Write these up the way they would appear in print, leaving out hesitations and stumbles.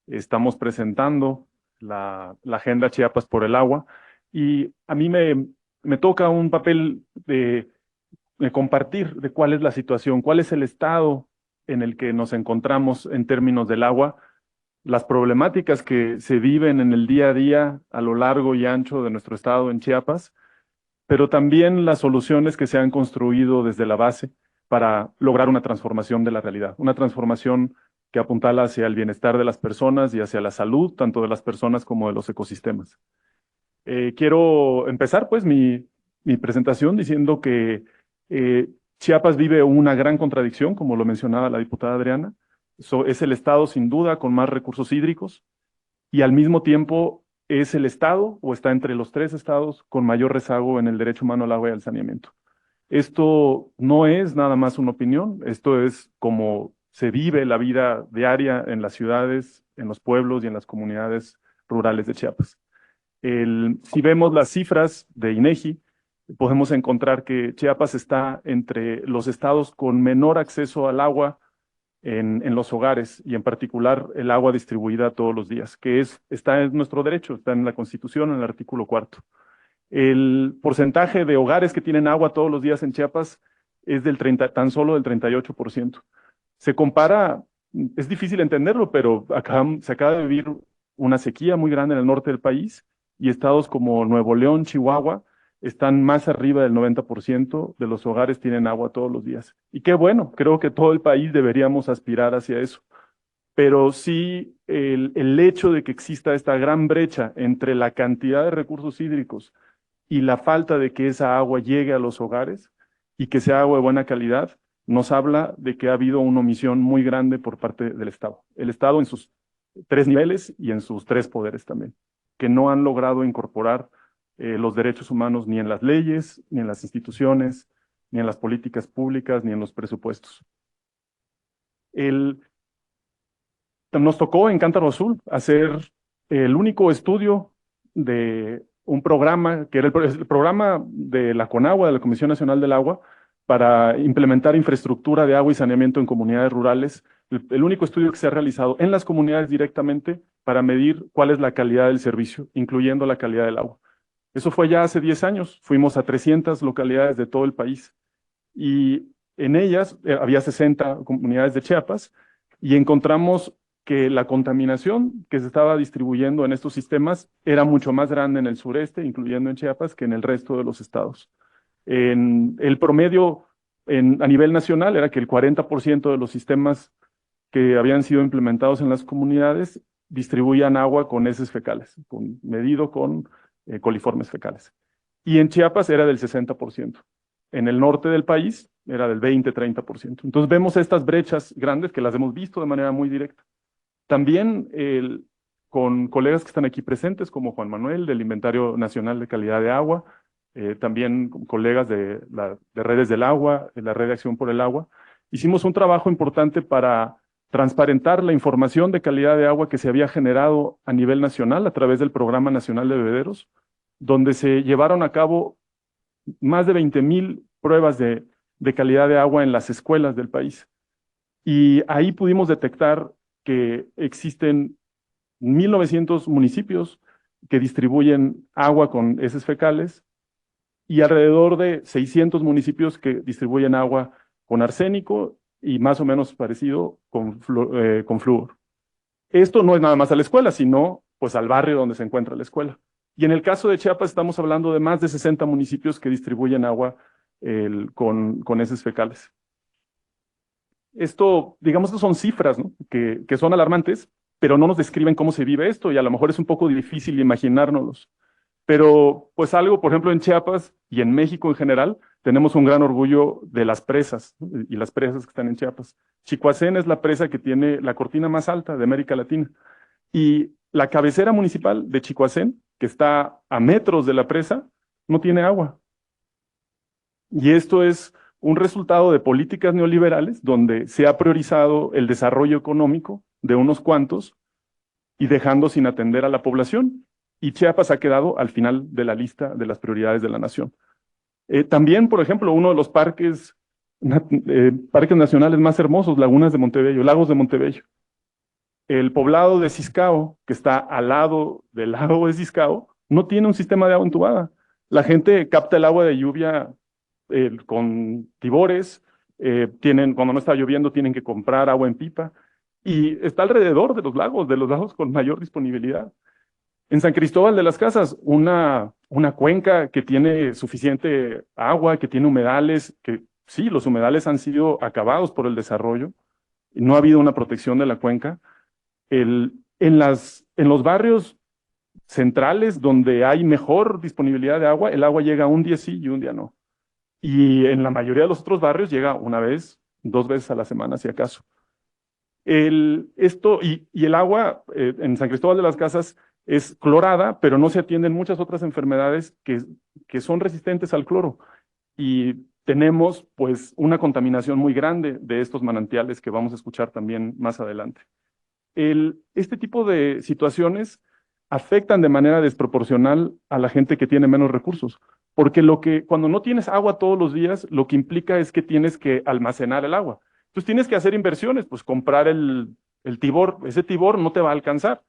estamos presentando la Agenda Chiapas por el Agua, y a mí me toca un papel de compartir de cuál es la situación, cuál es el estado en el que nos encontramos en términos del agua, las problemáticas que se viven en el día a día a lo largo y ancho de nuestro estado en Chiapas, pero también las soluciones que se han construido desde la base para lograr una transformación de la realidad, una transformación que apuntala hacia el bienestar de las personas y hacia la salud, tanto de las personas como de los ecosistemas. Quiero empezar pues mi presentación diciendo que Chiapas vive una gran contradicción, como lo mencionaba la diputada Adriana. Es el estado sin duda con más recursos hídricos y al mismo tiempo es el estado o está entre los tres estados con mayor rezago en el derecho humano al agua y al saneamiento. Esto no es nada más una opinión, esto es como se vive la vida diaria en las ciudades, en los pueblos y en las comunidades rurales de Chiapas. Si vemos las cifras de INEGI, podemos encontrar que Chiapas está entre los estados con menor acceso al agua en los hogares y en particular el agua distribuida todos los días, está en nuestro derecho, está en la Constitución, en el artículo cuarto. El porcentaje de hogares que tienen agua todos los días en Chiapas es tan solo del 38%. Se compara, es difícil entenderlo, pero se acaba de vivir una sequía muy grande en el norte del país y estados como Nuevo León, Chihuahua, están más arriba del 90% de los hogares tienen agua todos los días. Y qué bueno, creo que todo el país deberíamos aspirar hacia eso. Pero sí, el hecho de que exista esta gran brecha entre la cantidad de recursos hídricos y la falta de que esa agua llegue a los hogares y que sea agua de buena calidad, nos habla de que ha habido una omisión muy grande por parte del Estado. El Estado en sus tres niveles y en sus tres poderes también, que no han logrado incorporar los derechos humanos ni en las leyes, ni en las instituciones, ni en las políticas públicas, ni en los presupuestos. Nos tocó en Cántaro Azul hacer el único estudio de un programa, que era el programa de la CONAGUA, de la Comisión Nacional del Agua, para implementar infraestructura de agua y saneamiento en comunidades rurales. El único estudio que se ha realizado en las comunidades directamente para medir cuál es la calidad del servicio, incluyendo la calidad del agua. Eso fue ya hace 10 años. Fuimos a 300 localidades de todo el país y en ellas había 60 comunidades de Chiapas y encontramos que la contaminación que se estaba distribuyendo en estos sistemas era mucho más grande en el sureste, incluyendo en Chiapas, que en el resto de los estados. El promedio a nivel nacional era que el 40% de los sistemas que habían sido implementados en las comunidades distribuían agua con heces fecales, medido con coliformes fecales. Y en Chiapas era del 60%. En el norte del país era del 20-30%. Entonces vemos estas brechas grandes que las hemos visto de manera muy directa. También con colegas que están aquí presentes, como Juan Manuel, del Inventario Nacional de Calidad de Agua, también con colegas de Redes del Agua, de la Red de Acción por el Agua, hicimos un trabajo importante para transparentar la información de calidad de agua que se había generado a nivel nacional a través del Programa Nacional de Bebederos, donde se llevaron a cabo más de 20,000 pruebas de calidad de agua en las escuelas del país. Y ahí pudimos detectar que existen 1,900 municipios que distribuyen agua con heces fecales y alrededor de 600 municipios que distribuyen agua con arsénico y más o menos parecido con flúor. Esto no es nada más a la escuela, sino pues al barrio donde se encuentra la escuela. Y en el caso de Chiapas estamos hablando de más de 60 municipios que distribuyen agua con heces fecales. Esto, digamos que son cifras, ¿no? que son alarmantes, pero no nos describen cómo se vive esto y a lo mejor es un poco difícil imaginárnoslos. Pero pues algo, por ejemplo, en Chiapas y en México en general, tenemos un gran orgullo de las presas, ¿no? Y las presas que están en Chiapas. Chicoacén es la presa que tiene la cortina más alta de América Latina. Y la cabecera municipal de Chicoacén, que está a metros de la presa, no tiene agua. Y esto es un resultado de políticas neoliberales donde se ha priorizado el desarrollo económico de unos cuantos y dejando sin atender a la población. Y Chiapas ha quedado al final de la lista de las prioridades de la nación. También, por ejemplo, uno de los parques nacionales más hermosos, Lagunas de Montebello, Lagos de Montebello. El poblado de Ciscao, que está al lado del lago de Ciscao, no tiene un sistema de agua entubada. La gente capta el agua de lluvia con tibores, cuando no está lloviendo tienen que comprar agua en pipa, y está alrededor de los lagos con mayor disponibilidad. En San Cristóbal de las Casas, una cuenca que tiene suficiente agua, que tiene humedales, que sí, los humedales han sido acabados por el desarrollo, y no ha habido una protección de la cuenca. En los barrios centrales donde hay mejor disponibilidad de agua, el agua llega un día sí y un día no. Y en la mayoría de los otros barrios llega una vez, 2 veces a la semana, si acaso. Y el agua en San Cristóbal de las Casas es clorada, pero no se atienden muchas otras enfermedades que son resistentes al cloro. Y tenemos pues una contaminación muy grande de estos manantiales que vamos a escuchar también más adelante. Este tipo de situaciones afectan de manera desproporcional a la gente que tiene menos recursos, porque cuando no tienes agua todos los días, lo que implica es que tienes que almacenar el agua. Entonces tienes que hacer inversiones, pues comprar el tibor, ese tibor no te va a alcanzar.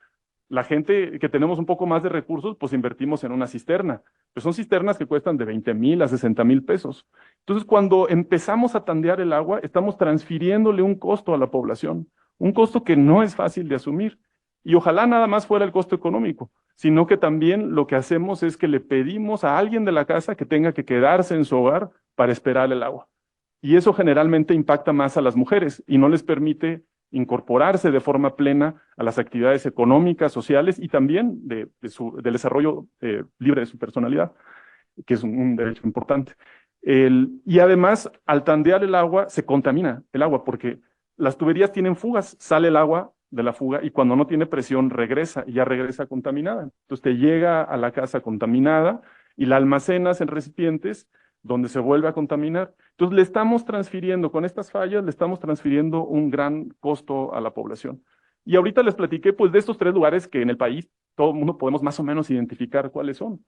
La gente que tenemos un poco más de recursos, pues invertimos en una cisterna, pero son cisternas que cuestan de 20,000 a 60,000 pesos. Entonces, cuando empezamos a tandear el agua, estamos transfiriéndole un costo a la población, un costo que no es fácil de asumir. Y ojalá nada más fuera el costo económico, sino que también lo que hacemos es que le pedimos a alguien de la casa que tenga que quedarse en su hogar para esperar el agua. Y eso generalmente impacta más a las mujeres y no les permite incorporarse de forma plena a las actividades económicas, sociales y también del desarrollo libre de su personalidad, que es un derecho importante. Y además, al tandear el agua, se contamina el agua porque las tuberías tienen fugas, sale el agua de la fuga y cuando no tiene presión regresa y ya regresa contaminada. Entonces te llega a la casa contaminada y la almacenas en recipientes donde se vuelve a contaminar. Entonces le estamos transfiriendo, con estas fallas, le estamos transfiriendo un gran costo a la población. Y ahorita les platiqué pues de estos 3 lugares que en el país todo el mundo podemos más o menos identificar cuáles son.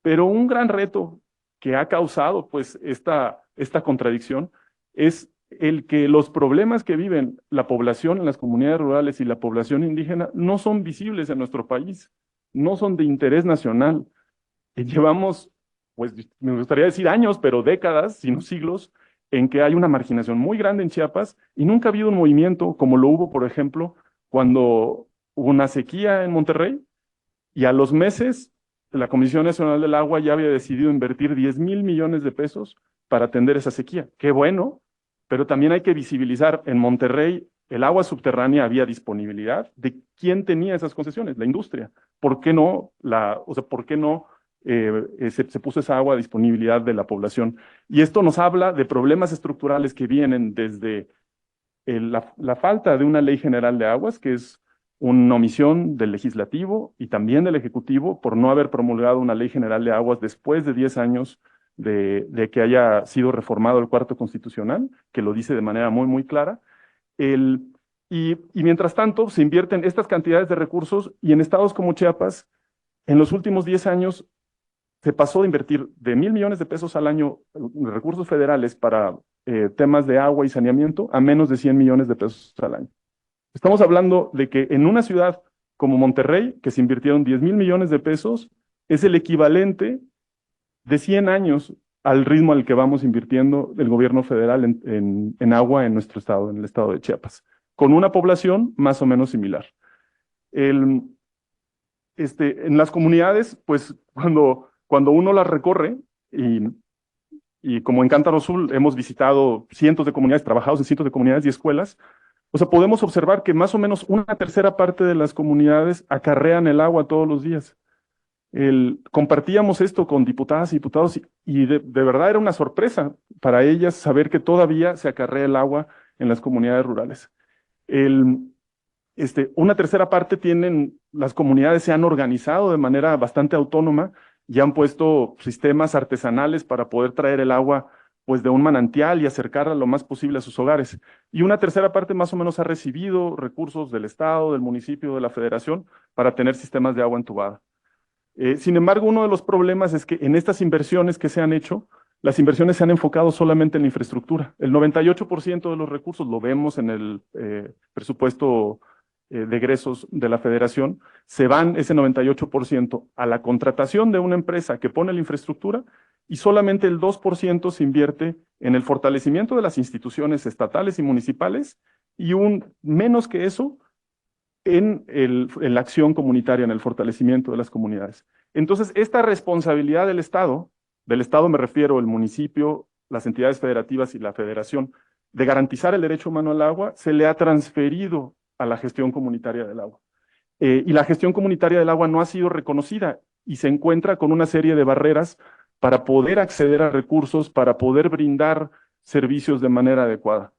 Pero un gran reto que ha causado pues esta contradicción es el que los problemas que viven la población en las comunidades rurales y la población indígena no son visibles en nuestro país, no son de interés nacional. Llevamos, pues me gustaría decir años, pero décadas, sino siglos, en que hay una marginación muy grande en Chiapas y nunca ha habido un movimiento como lo hubo, por ejemplo, cuando hubo una sequía en Monterrey y a los meses la Comisión Nacional del Agua ya había decidido invertir 10,000 millones de pesos para atender esa sequía. Qué bueno, pero también hay que visibilizar, en Monterrey el agua subterránea había disponibilidad. ¿De quién tenía esas concesiones? La industria. ¿Por qué no por qué no se puso esa agua a disponibilidad de la población? Y esto nos habla de problemas estructurales que vienen desde la falta de una ley general de aguas, que es una omisión del legislativo y también del ejecutivo por no haber promulgado una ley general de aguas después de 10 años de que haya sido reformado el Cuarto Constitucional, que lo dice de manera muy, muy clara. Y mientras tanto, se invierten estas cantidades de recursos y en estados como Chiapas, en los últimos 10 años, se pasó de invertir de 1,000 millones de pesos al año de recursos federales para temas de agua y saneamiento a menos de 100 millones de pesos al año. Estamos hablando de que en una ciudad como Monterrey, que se invirtieron 10,000 millones de pesos, es el equivalente de 100 años al ritmo al que vamos invirtiendo el gobierno federal en agua en nuestro estado, en el estado de Chiapas, con una población más o menos similar. En las comunidades, pues cuando uno las recorre, y como en Cántaro Azul hemos visitado cientos de comunidades, trabajado en cientos de comunidades y escuelas, o sea, podemos observar que más o menos una tercera parte de las comunidades acarrean el agua todos los días. Compartíamos esto con diputadas y diputados y de verdad era una sorpresa para ellas saber que todavía se acarrea el agua en las comunidades rurales. Una tercera parte las comunidades se han organizado de manera bastante autónoma y han puesto sistemas artesanales para poder traer el agua pues de un manantial y acercarla lo más posible a sus hogares. Y una tercera parte más o menos ha recibido recursos del Estado, del municipio, de la Federación para tener sistemas de agua entubada. Sin embargo, uno de los problemas es que en estas inversiones que se han hecho, las inversiones se han enfocado solamente en la infraestructura. El 98% de los recursos lo vemos en el presupuesto de egresos de la federación, se van ese 98% a la contratación de una empresa que pone la infraestructura y solamente el 2% se invierte en el fortalecimiento de las instituciones estatales y municipales y un menos que eso en la acción comunitaria, en el fortalecimiento de las comunidades. Entonces, esta responsabilidad del Estado me refiero al municipio, las entidades federativas y la federación, de garantizar el derecho humano al agua, se le ha transferido a la gestión comunitaria del agua. Y la gestión comunitaria del agua no ha sido reconocida y se encuentra con una serie de barreras para poder acceder a recursos, para poder brindar servicios de manera adecuada.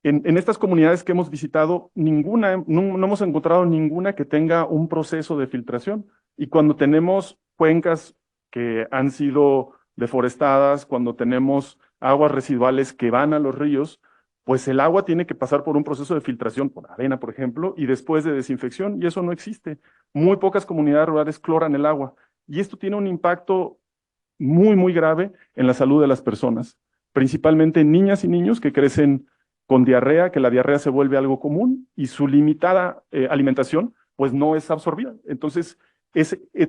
En estas comunidades que hemos visitado, no hemos encontrado ninguna que tenga un proceso de filtración. Y cuando tenemos cuencas que han sido deforestadas, cuando tenemos aguas residuales que van a los ríos, pues el agua tiene que pasar por un proceso de filtración, por arena, por ejemplo, y después de desinfección, y eso no existe. Muy pocas comunidades rurales cloran el agua, y esto tiene un impacto muy, muy grave en la salud de las personas, principalmente en niñas y niños que crecen con diarrea, que la diarrea se vuelve algo común, y su limitada alimentación, pues no es absorbida. Entonces,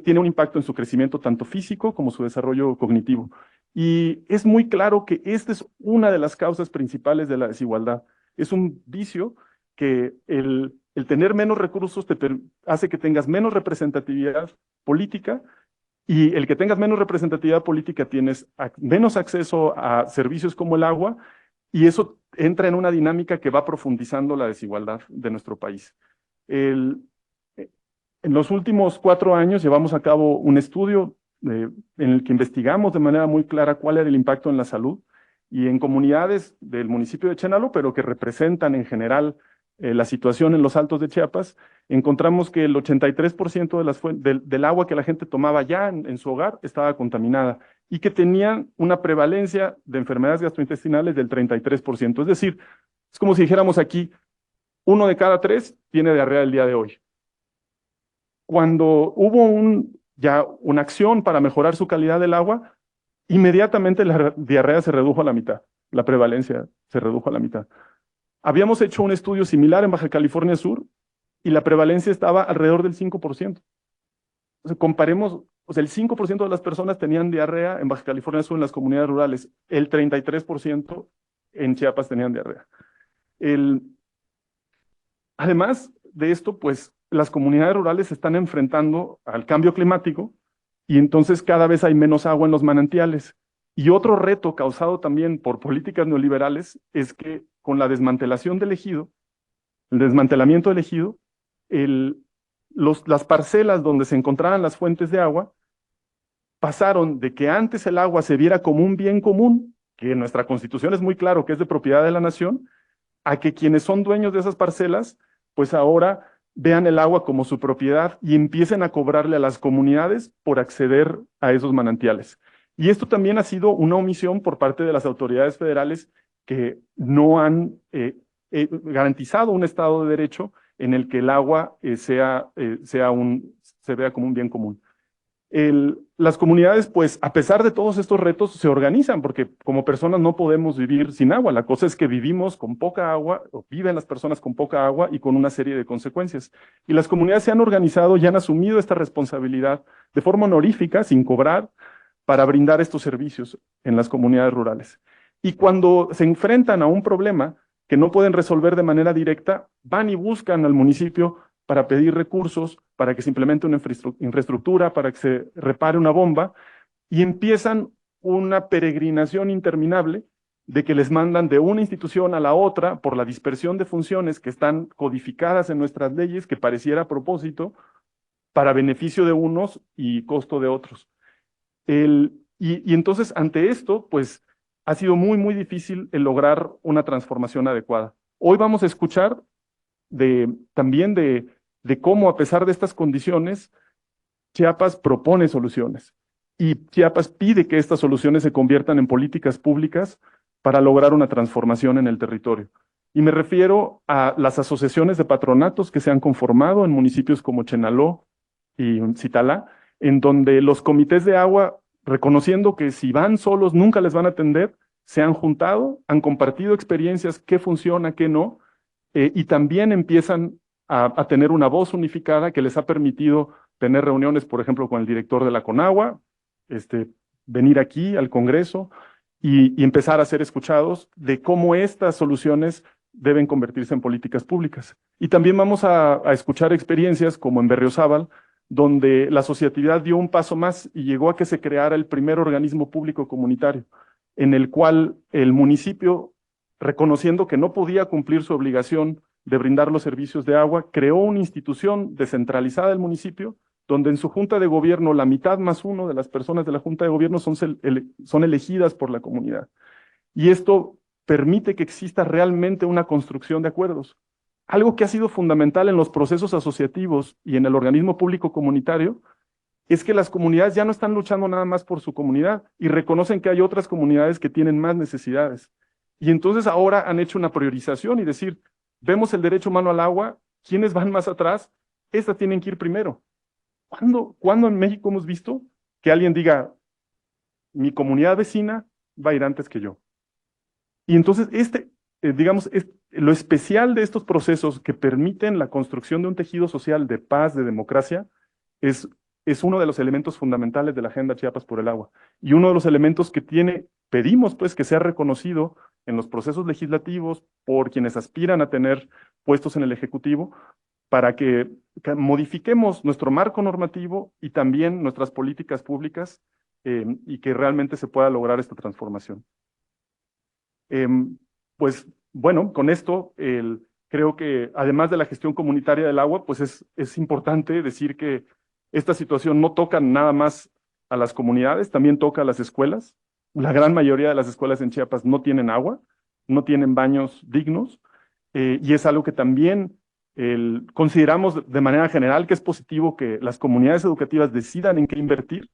tiene un impacto en su crecimiento tanto físico como su desarrollo cognitivo. Y es muy claro que esta es una de las causas principales de la desigualdad. Es un vicio que el tener menos recursos hace que tengas menos representatividad política, y el que tengas menos representatividad política tienes menos acceso a servicios como el agua, y eso entra en una dinámica que va profundizando la desigualdad de nuestro país. En los últimos 4 años llevamos a cabo un estudio en el que investigamos de manera muy clara cuál era el impacto en la salud, y en comunidades del municipio de Chenaló, pero que representan en general la situación en los Altos de Chiapas, encontramos que el 83% del agua que la gente tomaba ya en su hogar estaba contaminada y que tenían una prevalencia de enfermedades gastrointestinales del 33%. Es decir, es como si dijéramos aquí, 1 de cada 3 tiene diarrea el día de hoy. Cuando hubo ya una acción para mejorar su calidad del agua, inmediatamente la diarrea se redujo a la mitad, la prevalencia se redujo a la mitad. Habíamos hecho un estudio similar en Baja California Sur y la prevalencia estaba alrededor del 5%. O sea, comparemos, el 5% de las personas tenían diarrea en Baja California Sur en las comunidades rurales, el 33% en Chiapas tenían diarrea. Además de esto, pues las comunidades rurales se están enfrentando al cambio climático y entonces cada vez hay menos agua en los manantiales. Y otro reto causado también por políticas neoliberales es que con la desmantelación del ejido, el desmantelamiento del ejido, las parcelas donde se encontraban las fuentes de agua pasaron de que antes el agua se viera como un bien común, que en nuestra Constitución es muy claro que es de propiedad de la nación, a que quienes son dueños de esas parcelas, pues ahora vean el agua como su propiedad y empiecen a cobrarle a las comunidades por acceder a esos manantiales. Y esto también ha sido una omisión por parte de las autoridades federales que no han garantizado un Estado de Derecho en el que el agua se vea como un bien común. Las comunidades, pues, a pesar de todos estos retos, se organizan, porque como personas no podemos vivir sin agua. La cosa es que vivimos con poca agua, o viven las personas con poca agua y con una serie de consecuencias. Y las comunidades se han organizado y han asumido esta responsabilidad de forma honorífica, sin cobrar, para brindar estos servicios en las comunidades rurales. Y cuando se enfrentan a un problema que no pueden resolver de manera directa, van y buscan al municipio para pedir recursos, para que se implemente una infraestructura, para que se repare una bomba, y empiezan una peregrinación interminable de que les mandan de una institución a la otra por la dispersión de funciones que están codificadas en nuestras leyes, que pareciera a propósito, para beneficio de unos y costo de otros. Y entonces, ante esto, pues, ha sido muy, muy difícil el lograr una transformación adecuada. Hoy vamos a escuchar también de cómo, a pesar de estas condiciones, Chiapas propone soluciones. Y Chiapas pide que estas soluciones se conviertan en políticas públicas para lograr una transformación en el territorio. Y me refiero a las asociaciones de patronatos que se han conformado en municipios como Chenaló y Citalá, en donde los comités de agua, reconociendo que si van solos nunca les van a atender, se han juntado, han compartido experiencias, qué funciona, qué no, y también empiezan a tener una voz unificada que les ha permitido tener reuniones, por ejemplo, con el director de la Conagua, venir aquí al Congreso y empezar a ser escuchados de cómo estas soluciones deben convertirse en políticas públicas. Y también vamos a escuchar experiencias como en Berriozábal, donde la asociatividad dio un paso más y llegó a que se creara el primer organismo público comunitario, en el cual el municipio, reconociendo que no podía cumplir su obligación de brindar los servicios de agua, creó una institución descentralizada del municipio, donde en su junta de gobierno la mitad más uno de las personas de la junta de gobierno son elegidas por la comunidad. Y esto permite que exista realmente una construcción de acuerdos. Algo que ha sido fundamental en los procesos asociativos y en el organismo público comunitario es que las comunidades ya no están luchando nada más por su comunidad y reconocen que hay otras comunidades que tienen más necesidades. Y entonces ahora han hecho una priorización y decir, vemos el derecho humano al agua, ¿quiénes van más atrás? Estas tienen que ir primero. ¿Cuándo en México hemos visto que alguien diga, mi comunidad vecina va a ir antes que yo? Y entonces digamos, lo especial de estos procesos que permiten la construcción de un tejido social de paz, de democracia, es uno de los elementos fundamentales de la Agenda Chiapas por el Agua. Y uno de los elementos que pedimos pues que sea reconocido en los procesos legislativos por quienes aspiran a tener puestos en el Ejecutivo, para que modifiquemos nuestro marco normativo y también nuestras políticas públicas y que realmente se pueda lograr esta transformación. Pues bueno, con esto creo que además de la gestión comunitaria del agua, pues es importante decir que esta situación no toca nada más a las comunidades, también toca a las escuelas. La gran mayoría de las escuelas en Chiapas no tienen agua, no tienen baños dignos, y es algo que también consideramos de manera general que es positivo que las comunidades educativas decidan en qué invertir,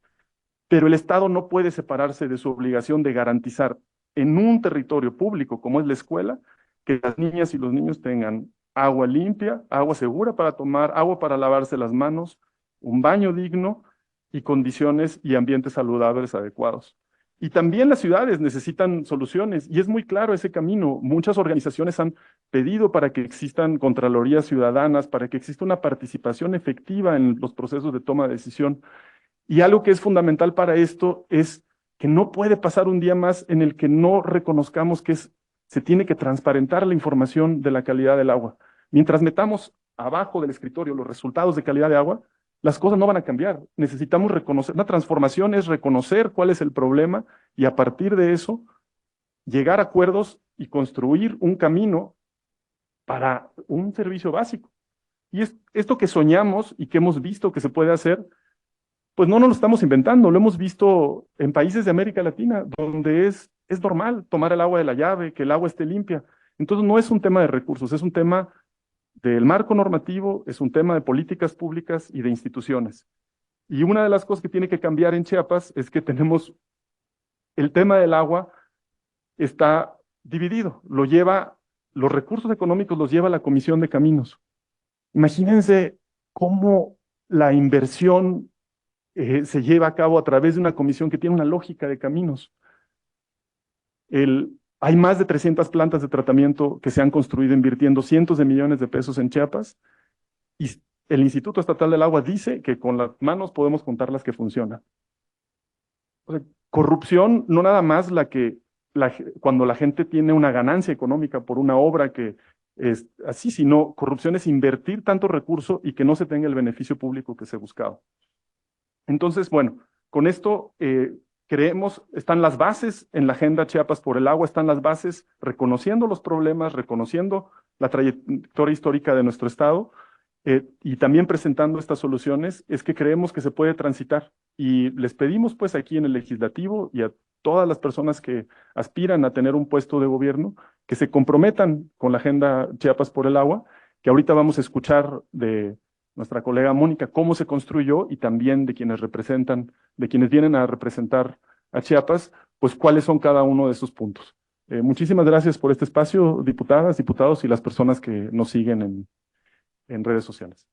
pero el Estado no puede separarse de su obligación de garantizar en un territorio público como es la escuela, que las niñas y los niños tengan agua limpia, agua segura para tomar, agua para lavarse las manos, un baño digno y condiciones y ambientes saludables adecuados. Y también las ciudades necesitan soluciones y es muy claro ese camino. Muchas organizaciones han pedido para que existan contralorías ciudadanas, para que exista una participación efectiva en los procesos de toma de decisión. Y algo que es fundamental para esto es que no puede pasar un día más en el que no reconozcamos que se tiene que transparentar la información de la calidad del agua. Mientras metamos abajo del escritorio los resultados de calidad de agua, las cosas no van a cambiar. Necesitamos reconocer, una transformación es reconocer cuál es el problema y a partir de eso llegar a acuerdos y construir un camino para un servicio básico. Y esto que soñamos y que hemos visto que se puede hacer, pues no nos lo estamos inventando, lo hemos visto en países de América Latina, donde es normal tomar el agua de la llave, que el agua esté limpia. Entonces no es un tema de recursos, es un tema del marco normativo, es un tema de políticas públicas y de instituciones. Y una de las cosas que tiene que cambiar en Chiapas es que tenemos el tema del agua está dividido, los recursos económicos los lleva la Comisión de Caminos. Imagínense cómo la inversión se lleva a cabo a través de una comisión que tiene una lógica de caminos. Hay más de 300 plantas de tratamiento que se han construido invirtiendo cientos de millones de pesos en Chiapas y el Instituto Estatal del Agua dice que con las manos podemos contar las que funcionan. O sea, corrupción no nada más cuando la gente tiene una ganancia económica por una obra que es así, sino corrupción es invertir tanto recurso y que no se tenga el beneficio público que se buscaba. Entonces, bueno, con esto creemos, están las bases en la Agenda Chiapas por el Agua, están las bases reconociendo los problemas, reconociendo la trayectoria histórica de nuestro Estado y también presentando estas soluciones, es que creemos que se puede transitar. Y les pedimos pues aquí en el Legislativo y a todas las personas que aspiran a tener un puesto de gobierno, que se comprometan con la Agenda Chiapas por el Agua, que ahorita vamos a escuchar de nuestra colega Mónica cómo se construyó y también de quienes vienen a representar a Chiapas, pues cuáles son cada uno de esos puntos. Muchísimas gracias por este espacio, diputadas, diputados y las personas que nos siguen en redes sociales.